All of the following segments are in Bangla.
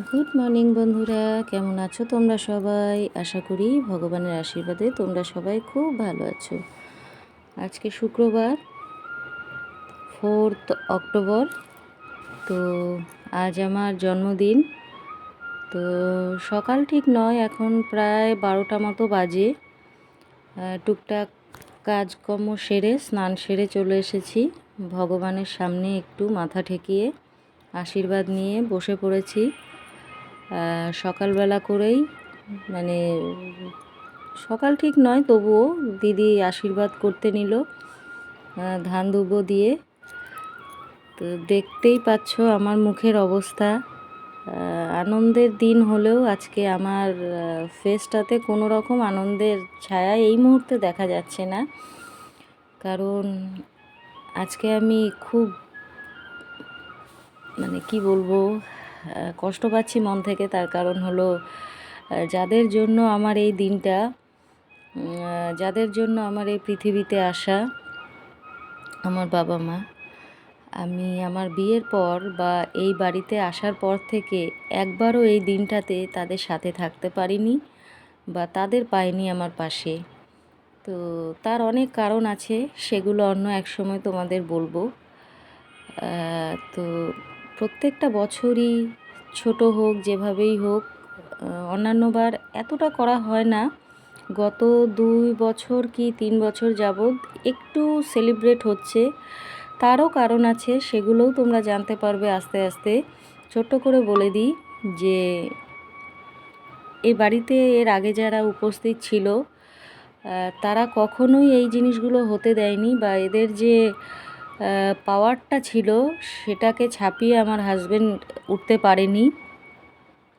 গুড মর্নিং বন্ধুরা, কেমন আছো তোমরা সবাই? আশা করি ভগবানের আশীর্বাদে তোমরা সবাই খুব ভালো আছো। আজকে শুক্রবার, 4 অক্টোবর। তো আজ আমার জন্মদিন। তো সকাল ঠিক নয়, এখন প্রায় 12টা মতো বাজে। টুকটাক কাজকর্ম সেরে, স্নান সেরে চলে এসেছি। ভগবানের সামনে একটু মাথা ঠেকিয়ে আশীর্বাদ নিয়ে বসে পড়েছি। সকালবেলা করেই, মানে সকাল ঠিক নয়, তবুও দিদি আশীর্বাদ করতে নিল ধান দুব্বো দিয়ে। তো দেখতেই পাচ্ছ আমার মুখের অবস্থা। আনন্দের দিন হলেও আজকে আমার ফেসটাতে কোনো রকম আনন্দের ছায়া এই মুহূর্তে দেখা যাচ্ছে না। কারণ আজকে আমি খুব, কি বলবো, কষ্ট পাচ্ছি মন থেকে। তার কারণ হলো, যাদের জন্য আমার এই দিনটা, যাদের জন্য আমার এই পৃথিবীতে আসা, আমার বাবা মা, আমি আমার বিয়ের পর বা এই বাড়িতে আসার পর থেকে একবারও এই দিনটাতে তাদের সাথে থাকতে পারিনি বা তাদের পাইনি আমার পাশে। তো তার অনেক কারণ আছে, সেগুলো অন্য এক সময় তোমাদের বলবো। তো প্রত্যেকটা বছরই, ছোট হোক যেভাবেই হোক, অন্যান্যবার এতটা করা হয় না। গত 2 বছর কি 3 বছর যাবৎ একটু সেলিব্রেট হচ্ছে। তারও কারণ আছে, সেগুলোও তোমরা জানতে পারবে আস্তে আস্তে। ছোট্ট করে বলে দিই যে এই বাড়িতে এর আগে যারা উপস্থিত ছিল, তারা কখনোই এই জিনিসগুলো হতে দেয়নি, বা এদের যে পাওয়ারটা ছিল সেটাকে ছাপিয়ে আমার হাজব্যান্ড উঠতে পারেনি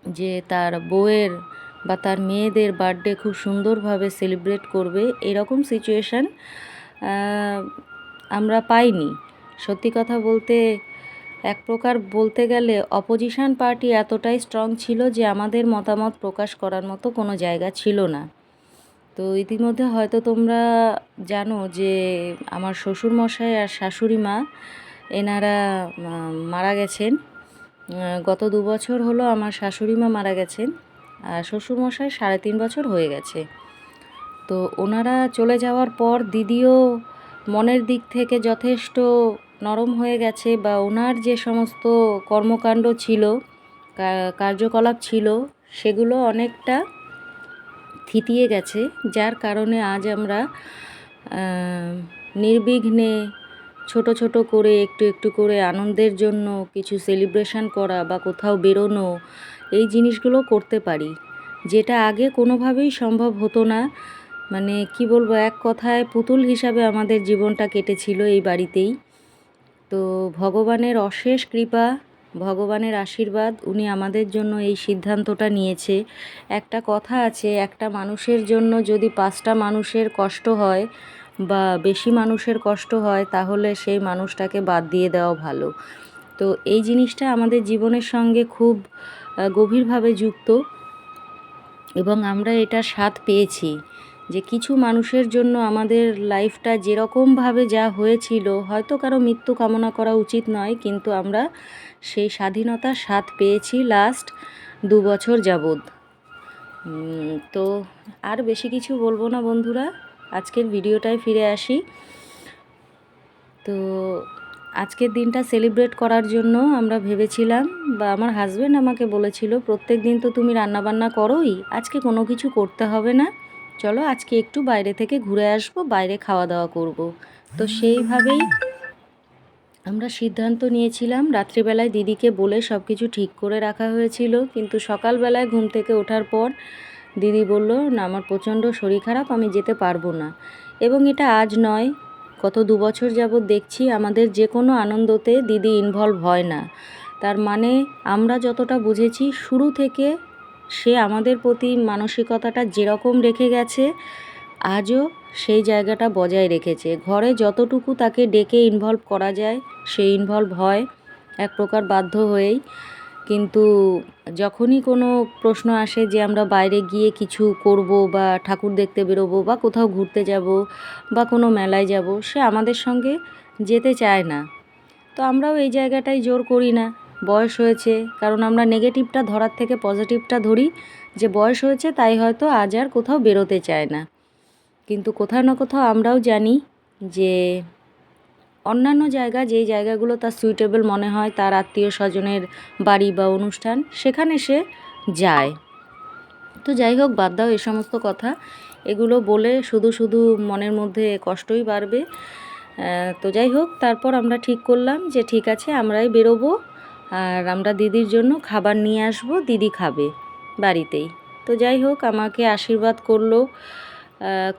যে তার বউয়ের বা তার মেয়েদের বার্থডে খুব সুন্দরভাবে সেলিব্রেট করবে। এরকম সিচুয়েশান আমরা পাইনি। সত্যি কথা বলতে, এক প্রকার বলতে গেলে অপোজিশন পার্টি এতটাই স্ট্রং ছিল যে আমাদের মতামত প্রকাশ করার মতো কোনো জায়গা ছিল না। তো ইতিমধ্যে হয়তো তোমরা জানো যে আমার শ্বশুরমশাই আর শাশুড়ি মা, এনারা মারা গেছেন। গত 2 বছর হলো আমার শাশুড়ি মা মারা গেছেন, আর শ্বশুরমশাই 3.5 বছর হয়ে গেছে। তো ওনারা চলে যাওয়ার পর দিদিও মনের দিক থেকে যথেষ্ট নরম হয়ে গেছে, বা ওনার যে সমস্ত কর্মকাণ্ড ছিল, কার্যকলাপ ছিল, সেগুলো অনেকটা থিতিয়ে গেছে। যার কারণে আজ আমরা নির্বিঘ্নে ছোট ছোট করে, একটু একটু করে আনন্দের জন্য কিছু সেলিব্রেশন করা বা কোথাও বেরোনো, এই জিনিসগুলো করতে পারি, যেটা আগে কোনোভাবেই সম্ভব হতো না। কি বলবো, এক কথায় পুতুল হিসাবে আমাদের জীবনটা কেটেছিল এই বাড়িতেই। তো ভগবানের অশেষ কৃপা, ভগবানের আশীর্বাদ, উনি আমাদের জন্য এই সিদ্ধান্তটা নিয়েছে। একটা কথা আছে, একটা মানুষের জন্য যদি 5টা মানুষের কষ্ট হয় বা বেশি মানুষের কষ্ট হয়, তাহলে সেই মানুষটাকে বাদ দিয়ে দেওয়া ভালো। তো এই জিনিসটা আমাদের জীবনের সঙ্গে খুব গভীরভাবে যুক্ত, এবং আমরা এটা স্বাদ পেয়েছি যে কিছু মানুষের জন্য আমাদের লাইফটা যেরকমভাবে যা হয়েছিল, হয়তো কারো মৃত্যু কামনা করা উচিত নয়, কিন্তু আমরা সেই স্বাধীনতার স্বাদ পেয়েছি লাস্ট 2 বছর যাবৎ। তো আর বেশি কিছু বলবো না বন্ধুরা, আজকের ভিডিওটায় ফিরে আসি। তো আজকের দিনটা সেলিব্রেট করার জন্য আমরা ভেবেছিলাম, বা আমার হাজব্যান্ড আমাকে বলেছিল, প্রত্যেক দিন তো তুমি রান্নাবান্না করোই, আজকে কোনো কিছু করতে হবে না, চলো আজকে একটু বাইরে থেকে ঘুরে আসবো, বাইরে খাওয়া দাওয়া করব। তো সেইভাবেই আমরা সিদ্ধান্ত নিয়েছিলাম। রাত্রিবেলায় দিদিকে বলে সব কিছু ঠিক করে রাখা হয়েছিল, কিন্তু সকালবেলায় ঘুম থেকে ওঠার পর দিদি বলল, না আমার প্রচণ্ড শরীর খারাপ, আমি যেতে পারবো না। এবং এটা আজ নয়, গত 2 বছর যাবৎ দেখছি আমাদের যে কোনো আনন্দতে দিদি ইনভলভ হয় না। তার মানে আমরা যতটা বুঝেছি, শুরু থেকে সে আমাদের প্রতি মানসিকতাটা যেরকম রেখে গেছে, আজও সেই জায়গাটা বজায় রেখেছে। ঘরে যতটুকু তাকে ডেকে ইনভলভ করা যায় সে ইনভলভ হয়, এক প্রকার বাধ্য হয়েই। কিন্তু যখনই কোনো প্রশ্ন আসে যে আমরা বাইরে গিয়ে কিছু করব, বা ঠাকুর দেখতে বেরোবো, বা কোথাও ঘুরতে যাব, বা কোনো মেলায় যাব, সে আমাদের সঙ্গে যেতে চায় না। তো আমরাও এই জায়গাটায় জোর করি না, বয়স হয়েছে, কারণ আমরা নেগেটিভটা ধরার থেকে পজিটিভটা ধরি, যে বয়স হয়েছে তাই হয়তো আজ আর কোথাও বেরোতে চায় না। কিন্তু কোথাও না কোথাও আমরাও জানি যে অন্যান্য জায়গা, যেই জায়গাগুলো তার সুইটেবল মনে হয়, তার আত্মীয় স্বজনের বাড়ি বা অনুষ্ঠান, সেখানে সে যায়। তো যাই হোক, বাদ দাও এ সমস্ত কথা, এগুলো বলে শুধু শুধু মনের মধ্যে কষ্টই বাড়বে। তো যাই হোক, তারপর আমরা ঠিক করলাম যে ঠিক আছে আমরাই বেরোবো, আর আমরা দিদির জন্য খাবার নিয়ে আসবো, দিদি খাবে বাড়িতেই। তো যাই হোক, আমাকে আশীর্বাদ করলো।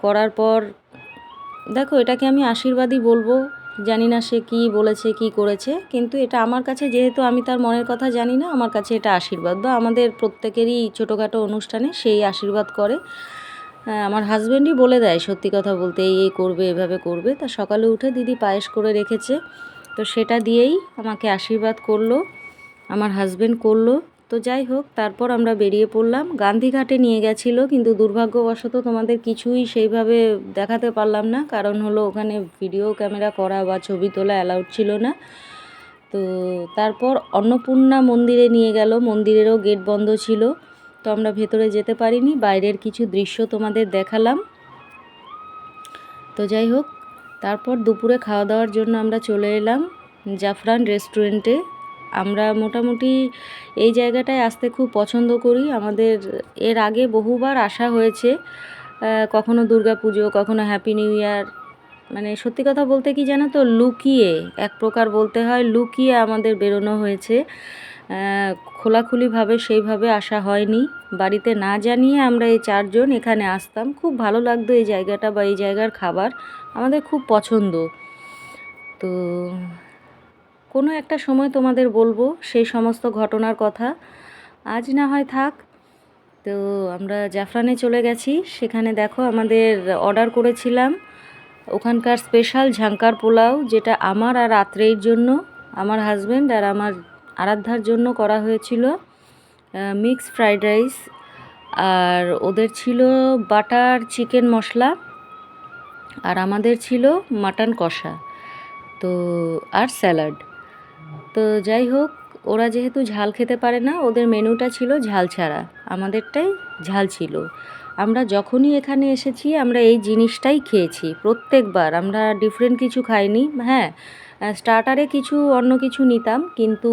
করার পর দেখো, এটাকে আমি আশীর্বাদই বলবো, জানি না সে কী বলেছে কী করেছে, কিন্তু এটা আমার কাছে, যেহেতু আমি তার মনের কথা জানি না, আমার কাছে এটা আশীর্বাদ, বা আমাদের প্রত্যেকেরই ছোটোখাটো অনুষ্ঠানে সেই আশীর্বাদ করে। আমার হাজব্যান্ডই বলে দেয় সত্যি কথা বলতে, এই করবে, এভাবে করবে। তা সকালে উঠে দিদি পায়েস করে রেখেছে, তো সেটা দিয়েই আমাকে আশীর্বাদ করলো, আমার হাজব্যান্ড করলো। তো যাই হোক, তারপর আমরা বেরিয়ে পড়লাম। গান্ধীঘাটে নিয়ে গেছিলো, কিন্তু দুর্ভাগ্যবশত তোমাদের কিছুই সেইভাবে দেখাতে পারলাম না, কারণ হলো ওখানে ভিডিও ক্যামেরা করা বা ছবি তোলা অ্যালাউড ছিল না। তো তারপর অন্নপূর্ণা মন্দিরে নিয়ে গেল, মন্দিরেরও গেট বন্ধ ছিল, তো আমরা ভেতরে যেতে পারিনি, বাইরের কিছু দৃশ্য তোমাদের দেখালাম। তো যাই হোক, তারপর দুপুরে খাওয়া দাওয়ার জন্য আমরা চলে এলাম জাফরান রেস্টুরেন্টে। আমরা মোটামুটি এই জায়গাটায় আসতে খুব পছন্দ করি, আমাদের এর আগে বহুবার আসা হয়েছে, কখনো দুর্গাপুজো, কখনো হ্যাপি নিউ ইয়ার। মানে সত্যি কথা বলতে কি জানো তো, লুকিয়ে, এক প্রকার বলতে হয় লুকিয়ে আমাদের বেরোনো হয়েছে, খোলাখুলিভাবে সেইভাবে আসা হয়নি। বাড়িতে না জানিয়ে আমরা এই 4 জন এখানে আসতাম, খুব ভালো লাগতো এই জায়গাটা বা এই জায়গার খাবার আমাদের খুব পছন্দ। তো কোনো একটা সময় তোমাদের বলবো সেই সমস্ত ঘটনার কথা, আজ না হয় থাক। তো আমরা জাফরানে চলে গেছি, সেখানে দেখো আমাদের অর্ডার করেছিলাম ওখানকার স্পেশাল ঝাঙ্কার পোলাও, যেটা আমার আর আত্রেয়ীর জন্য, আমার হাজব্যান্ড আর আমার আরাধ্যার জন্য করা হয়েছিল। মিক্স ফ্রাইড রাইস, আর ওদের ছিল বাটার চিকেন মশলা, আর আমাদের ছিল মাটন কষা, তো আর স্যালাড। তো যাই হোক, ওরা যেহেতু ঝাল খেতে পারে না, ওদের মেনুটা ছিল ঝাল ছাড়া, আমাদেরটাই ঝাল ছিল। আমরা যখনই এখানে এসেছি আমরা এই জিনিসটাই খেয়েছি প্রত্যেকবার, আমরা ডিফারেন্ট কিছু খাইনি। হ্যাঁ, স্টার্টারে কিছু অন্য কিছু নিতাম, কিন্তু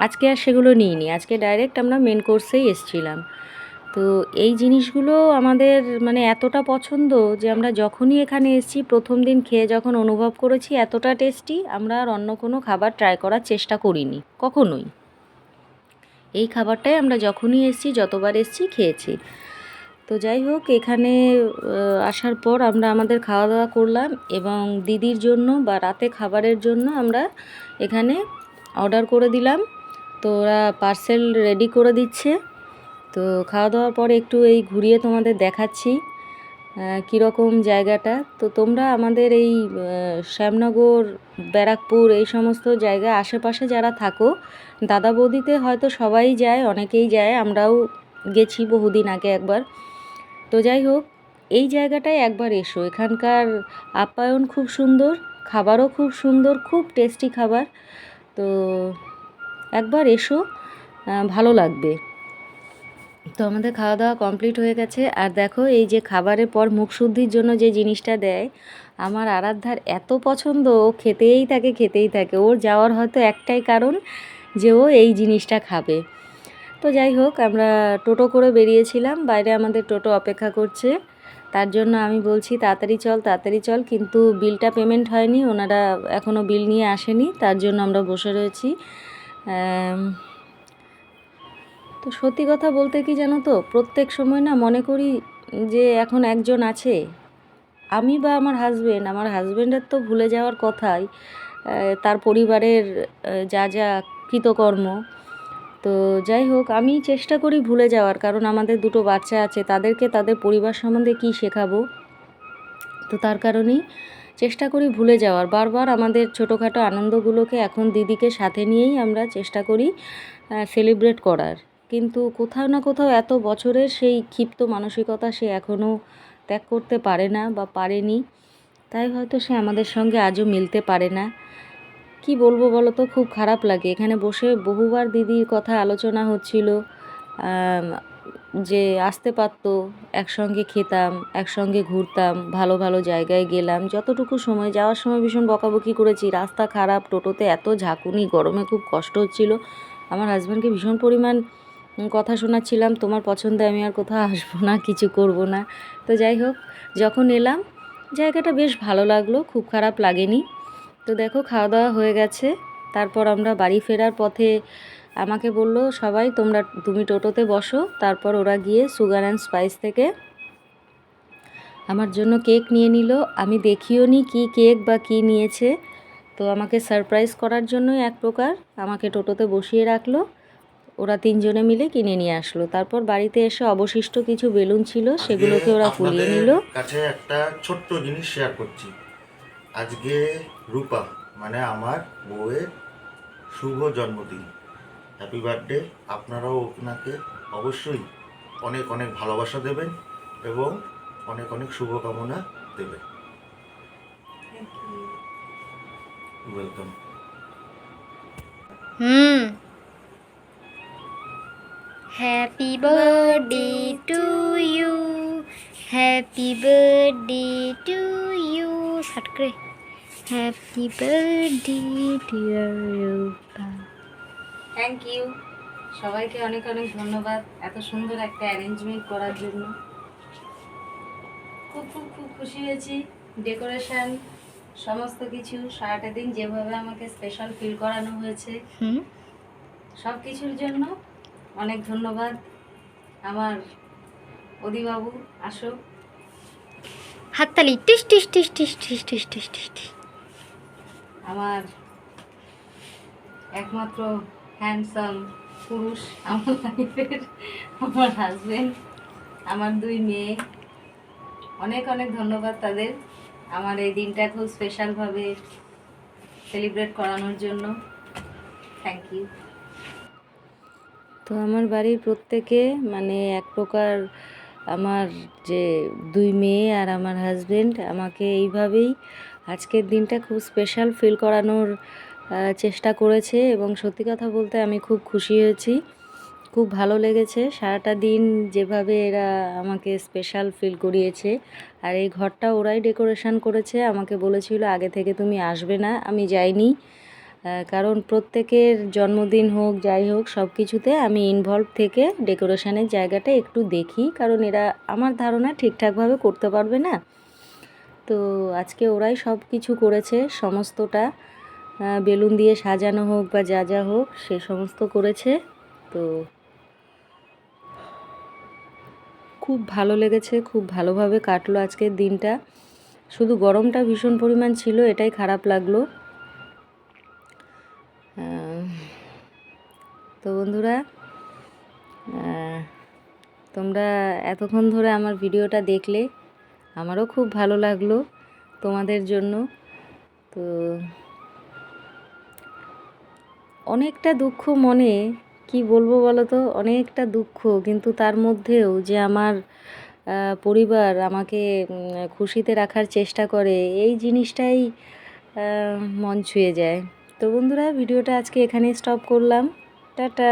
আজকে আর সেগুলো নিইনি, আজকে ডাইরেক্ট আমরা মেন কোর্সেই এসেছিলাম। তো এই জিনিসগুলো আমাদের মানে এতটা পছন্দ যে আমরা যখনই এখানে এসেছি, প্রথম দিন খেয়ে যখন অনুভব করেছি এতটা টেস্টি, আমরা আর অন্য কোনো খাবার ট্রাই করার চেষ্টা করিনি কখনোই। এই খাবারটাই আমরা যখনই এসেছি, যতবার এসেছি খেয়েছি। তো যাই হোক, এখানে আসার পর আমরা আমাদের খাওয়া দাওয়া করলাম, এবং দিদির জন্য বা রাতে খাবারের জন্য আমরা এখানে অর্ডার করে দিলাম। তো ওরা পার্সেল রেডি করে দিচ্ছে। তো খাওয়া দাওয়ার পরে একটু এই ঘুরিয়ে তোমাদের দেখাচ্ছি কীরকম জায়গাটা। তো তোমরা আমাদের এই শ্যামনগর, ব্যারাকপুর, এই সমস্ত জায়গা আশেপাশে যারা থাকো, দাদা বৌদিতে হয়তো সবাই যায়, অনেকেই যায়, আমরাও গেছি বহুদিন আগে একবার। তো যাই হোক, এই জায়গাটায় একবার এসো, এখানকার আপ্যায়ন খুব সুন্দর, খাবারও খুব সুন্দর, খুব টেস্টি খাবার। তো একবার এসো, ভালো লাগবে। তো আমাদের খাওয়া দাওয়া কমপ্লিট হয়ে গেছে, আর দেখো এই যে খাবারের পর মুখ শুদ্ধির জন্য যে জিনিসটা দেয়, আমার আরাধ্যার এত পছন্দ, ও খেতেই থাকে খেতেই থাকে। ওর যাওয়ার হয়তো একটাই কারণ, যে ও এই জিনিসটা খাবে। তো যাই হোক, আমরা টোটো করে বেরিয়েছিলাম, বাইরে আমাদের টোটো অপেক্ষা করছে, তার জন্য আমি বলছি তাড়াতাড়ি চল তাড়াতাড়ি চল, কিন্তু বিলটা পেমেন্ট হয়নি, ওনারা এখনও বিল নিয়ে আসেনি, তার জন্য আমরা বসে রয়েছি। তো সত্যি কথা বলতে কি জানো তো, প্রত্যেক সময় না মনে করি যে এখন একজন আছে, আমি বা আমার হাজব্যান্ডের তো ভুলে যাওয়ার কথাই, তার পরিবারের যা যা কৃতকর্ম। তো যাই হোক, আমি চেষ্টা করি ভুলে যাওয়ার, কারণ আমাদের 2টো বাচ্চা আছে, তাদেরকে তাদের পরিবার সম্বন্ধে কী শেখাবো। তো তার কারণেই চেষ্টা করি ভুলে যাওয়ার, বারবার আমাদের ছোটোখাটো আনন্দগুলোকে এখন দিদিকে সাথে নিয়েই আমরা চেষ্টা করি সেলিব্রেট করার। কিন্তু কোথাও না কোথাও এত বছরের সেই ক্ষিপ্ত মানসিকতা সে এখনও ত্যাগ করতে পারে না বা পারেনি, তাই হয়তো সে আমাদের সঙ্গে আজও মিলতে পারে না। কি বলবো বলো তো, খুব খারাপ লাগে। এখানে বসে বহুবার দিদির কথা আলোচনা হচ্ছিল, যে আসতে পারতো, একসঙ্গে খেতাম, একসঙ্গে ঘুরতাম, ভালো ভালো জায়গায় গেলাম। যতটুকু সময়, যাওয়ার সময় ভীষণ বকাবকি করেছি, রাস্তা খারাপ, টোটোতে এত ঝাঁকুনি, গরমে খুব কষ্ট হচ্ছিল। আমার হাজব্যান্ডকে ভীষণ পরিমাণ কথা শোনাচ্ছিলাম, তোমার পছন্দে আমি আর কোথাও আসবো না, কিছু করব না। তো যাই হোক, যখন এলাম জায়গাটা বেশ ভালো লাগলো, খুব খারাপ লাগেনি। তো দেখো, খাওয়া দাওয়া হয়ে গেছে। তারপর আমরা বাড়ি ফেরার পথে আমাকে বলল সবাই, তুমি টোটোতে বসো। তারপর ওরা গিয়ে সুগার অ্যান্ড স্পাইস থেকে আমার জন্য কেক নিয়ে নিল। আমি দেখিও নি কী কেক বা কী নিয়েছে। তো আমাকে সারপ্রাইজ করার জন্যই এক প্রকার আমাকে টোটোতে বসিয়ে রাখলো। ওরা তিনজনে মিলে কিনে নিয়ে আসলো। তারপর বাড়িতে এসে অবশিষ্ট কিছু বেলুন ছিল, সেগুলোকে ওরা ফুলিয়ে নিল। কাছে একটা ছোট্ট জিনিস শেয়ার করছি। আজকে রূপা মানে আমার বউয়ের শুভ জন্মদিন। Happy birthday. আপনারাও ওনাকে অবশ্যই অনেক অনেক ভালোবাসা দেবেন এবং অনেক অনেক শুভকামনা দেবেন। Welcome. Happy birthday to you, happy birthday to you, short করে happy birthday dear Rupa. Thank you, সবাইকে অনেক অনেক ধন্যবাদ এত সুন্দর একটা অ্যারেঞ্জমেন্ট করার জন্য। খুব খুব খুব খুশি হয়েছি। ডেকোরেশন, সমস্ত কিছু, সারাটা দিন যেভাবে আমাকে স্পেশাল ফিল করানো হয়েছে, সব কিছুর জন্য অনেক ধন্যবাদ। আমার অদিবাবু, আসো। হাততালি, টিস টিস টিস টিস টিস টিস টিস টিস টিস। আমার একমাত্র হ্যান্ডসাম পুরুষ আমার লাইফের, আমার হাজবেন্ড, আমার দুই মেয়ে, অনেক অনেক ধন্যবাদ তাদের আমার এই দিনটা খুব স্পেশালভাবে সেলিব্রেট করানোর জন্য। Thank you. তো আমার বাড়ির প্রত্যেকে মানে এক প্রকার আমার যে দুই মেয়ে আর আমার হাজবেন্ড আমাকে এইভাবেই আজকের দিনটা খুব স্পেশাল ফিল করানোর চেষ্টা করেছে, এবং সত্যি কথা বলতে আমি খুব খুশি হয়েছি, খুব ভালো লেগেছে সারাটা দিন যেভাবে এরা আমাকে স্পেশাল ফিল করিয়েছে। আর এই ঘরটা ওরাই ডেকোরেশন করেছে। আমাকে বলেছিল আগে থেকে তুমি আসবে না, আমি যাইনি, কারণ প্রত্যেকের জন্মদিন হোক যাই হোক সব কিছুতে আমি ইনভলভ থেকে ডেকোরেশনের জায়গাটা একটু দেখি, কারণ এরা আমার ধারণা ঠিকঠাকভাবে করতে পারবে না। তো আজকে ওরাই সব কিছু করেছে, সমস্তটা বেলুন দিয়ে সাজানো হোক বা যা যা হোক সে সমস্ত করেছে। তো খুব ভালো লেগেছে, খুব ভালোভাবে কাটলো আজকের দিনটা। শুধু গরমটা ভীষণ পরিমাণ ছিল, এটাই খারাপ লাগলো। তো বন্ধুরা, তোমরা এতক্ষণ ধরে আমার ভিডিওটা দেখলে, আমারও খুব ভালো লাগলো তোমাদের জন্য। তো অনেকটা দুঃখ মনে, কি বলবো বলো তো, অনেকটা দুঃখ, কিন্তু তার মধ্যেও যে আমার পরিবার আমাকে খুশিতে রাখার চেষ্টা করে, এই জিনিসটাই মন ছুঁয়ে যায়। তো বন্ধুরা, ভিডিওটা আজকে এখানেই স্টপ করলাম। টাটা।